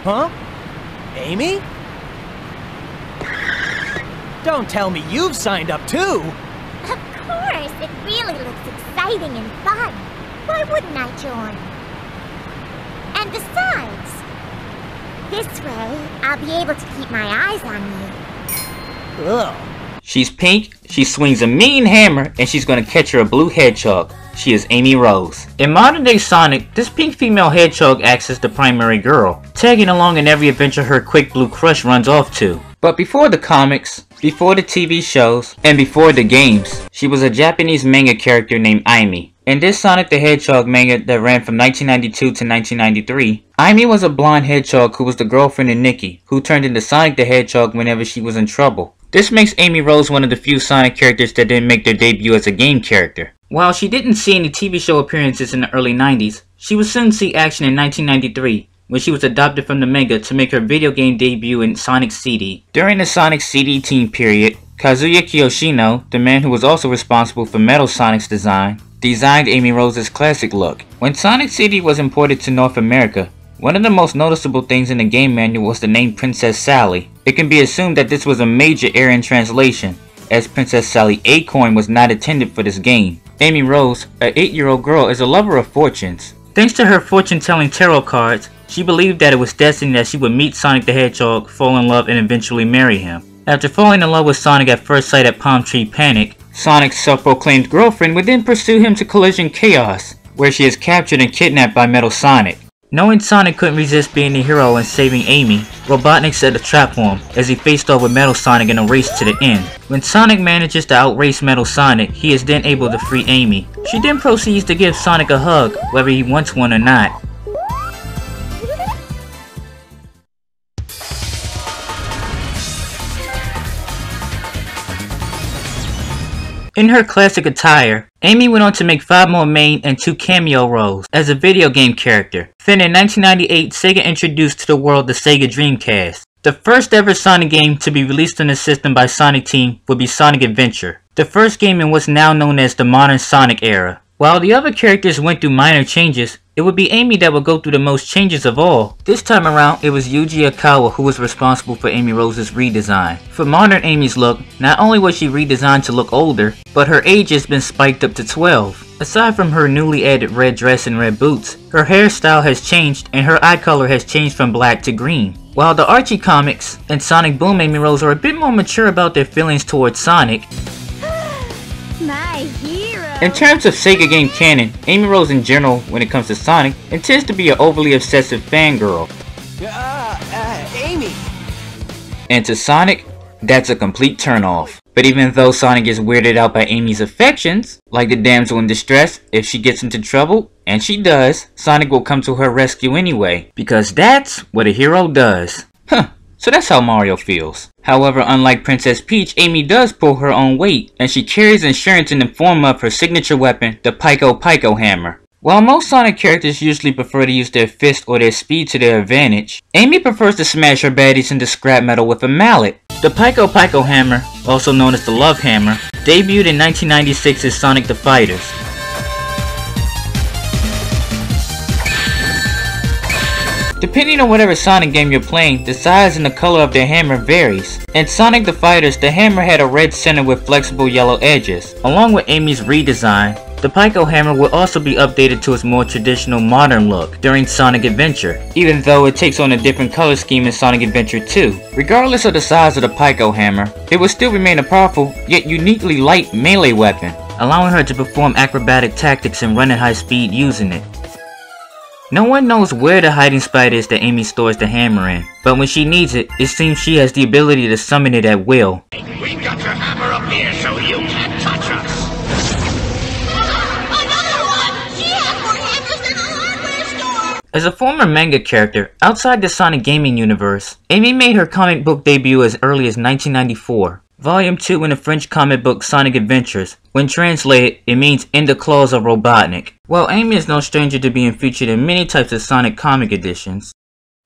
Huh? Amy? Don't tell me you've signed up too! Of course! It really looks exciting and fun. Why wouldn't I join? And besides, this way, I'll be able to keep my eyes on you. Ugh. She's pink, she swings a mean hammer, and she's gonna catch her a blue hedgehog. She is Amy Rose. In modern day Sonic, this pink female hedgehog acts as the primary girl, tagging along in every adventure her quick blue crush runs off to. But before the comics, before the TV shows, and before the games, she was a Japanese manga character named Amy. In this Sonic the Hedgehog manga that ran from 1992 to 1993, Amy was a blonde hedgehog who was the girlfriend of Nikki, who turned into Sonic the Hedgehog whenever she was in trouble. This makes Amy Rose one of the few Sonic characters that didn't make their debut as a game character. While she didn't see any TV show appearances in the early 90s, she would soon see action in 1993, when she was adopted from the manga to make her video game debut in Sonic CD. During the Sonic CD team period, Kazuya Kiyoshino, the man who was also responsible for Metal Sonic's design, designed Amy Rose's classic look. When Sonic CD was imported to North America, one of the most noticeable things in the game manual was the name Princess Sally. It can be assumed that this was a major error in translation, as Princess Sally Acorn was not intended for this game. Amy Rose, an 8-year-old girl, is a lover of fortunes. Thanks to her fortune-telling tarot cards, she believed that it was destined that she would meet Sonic the Hedgehog, fall in love, and eventually marry him. After falling in love with Sonic at first sight at Palm Tree Panic, Sonic's self-proclaimed girlfriend would then pursue him to Collision Chaos, where she is captured and kidnapped by Metal Sonic. Knowing Sonic couldn't resist being the hero and saving Amy, Robotnik set a trap for him as he faced off with Metal Sonic in a race to the end. When Sonic manages to outrace Metal Sonic, he is then able to free Amy. She then proceeds to give Sonic a hug, whether he wants one or not. In her classic attire, Amy went on to make 5 more main and 2 cameo roles as a video game character. Then in 1998, Sega introduced to the world the Sega Dreamcast. The first ever Sonic game to be released on the system by Sonic Team would be Sonic Adventure, the first game in what's now known as the modern Sonic era. While the other characters went through minor changes, it would be Amy that would go through the most changes of all. This time around, it was Yuji Akawa who was responsible for Amy Rose's redesign. For modern Amy's look, not only was she redesigned to look older, but her age has been spiked up to 12. Aside from her newly added red dress and red boots, her hairstyle has changed and her eye color has changed from black to green. While the Archie comics and Sonic Boom Amy Rose are a bit more mature about their feelings towards Sonic, My hero! in terms of Sega game canon, Amy Rose in general, when it comes to Sonic, intends to be an overly obsessive fangirl. Amy! And to Sonic, that's a complete turnoff. But even though Sonic is weirded out by Amy's affections, like the damsel in distress, if she gets into trouble, and she does, Sonic will come to her rescue anyway. Because that's what a hero does. Huh. So that's how Mario feels. However, unlike Princess Peach, Amy does pull her own weight, and she carries insurance in the form of her signature weapon, the Pico Pico Hammer. While most Sonic characters usually prefer to use their fist or their speed to their advantage, Amy prefers to smash her baddies into scrap metal with a mallet. The Pico Pico Hammer, also known as the Love Hammer, debuted in 1996's Sonic the Fighters. Depending on whatever Sonic game you're playing, the size and the color of their hammer varies. In Sonic the Fighters, the hammer had a red center with flexible yellow edges. Along with Amy's redesign, the Pico Hammer will also be updated to its more traditional modern look during Sonic Adventure, even though it takes on a different color scheme in Sonic Adventure 2. Regardless of the size of the Pico Hammer, it will still remain a powerful, yet uniquely light melee weapon, allowing her to perform acrobatic tactics and run at high speed using it. No one knows where the hiding spot is that Amy stores the hammer in, but when she needs it, it seems she has the ability to summon it at will. We've got your hammer up here so you can't touch us! Another one! She has more hammers than a hardware store! As a former manga character, outside the Sonic gaming universe, Amy made her comic book debut as early as 1994. Volume 2 in the French comic book Sonic Adventures. When translated, it means In the Claws of Robotnik. While Amy is no stranger to being featured in many types of Sonic comic editions,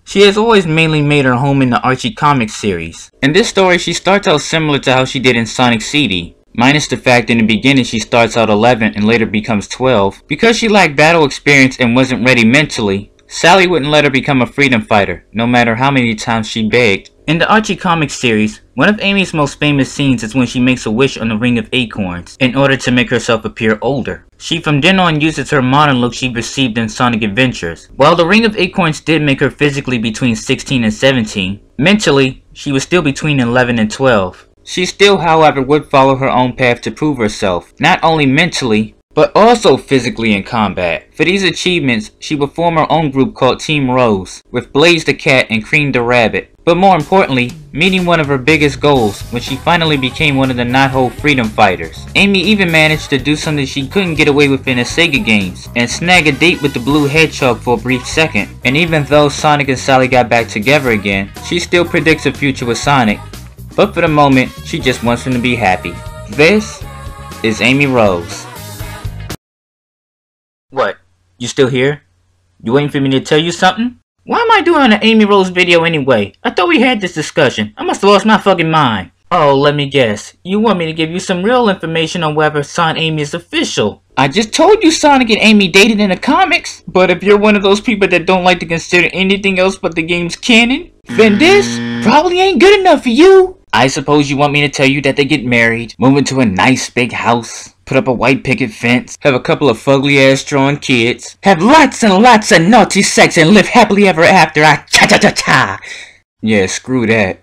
she has always mainly made her home in the Archie comics series. In this story, she starts out similar to how she did in Sonic CD, minus the fact in the beginning she starts out 11 and later becomes 12. Because she lacked battle experience and wasn't ready mentally, Sally wouldn't let her become a freedom fighter, no matter how many times she begged. In the Archie comics series, one of Amy's most famous scenes is when she makes a wish on the Ring of Acorns in order to make herself appear older. She from then on uses her modern look she received in Sonic Adventures. While the Ring of Acorns did make her physically between 16 and 17, mentally, she was still between 11 and 12. She still, however, would follow her own path to prove herself, not only mentally, but also physically in combat. For these achievements, she would form her own group called Team Rose, with Blaze the Cat and Cream the Rabbit. But more importantly, meeting one of her biggest goals when she finally became one of the Knothole freedom fighters. Amy even managed to do something she couldn't get away with in the Sega games, and snag a date with the blue hedgehog for a brief second. And even though Sonic and Sally got back together again, she still predicts a future with Sonic. But for the moment, she just wants him to be happy. This is Amy Rose. What? You still here? You waiting for me to tell you something? Why am I doing an Amy Rose video anyway? I thought we had this discussion. I must have lost my fucking mind. Oh, let me guess. You want me to give you some real information on whether Sonic Amy is official. I just told you Sonic and Amy dated in the comics. But if you're one of those people that don't like to consider anything else but the game's canon, then this probably ain't good enough for you. I suppose you want me to tell you that they get married, move into a nice big house, put up a white picket fence, have a couple of fugly ass drawn kids, have lots and lots of naughty sex and live happily ever after. Cha cha cha cha. Yeah, screw that.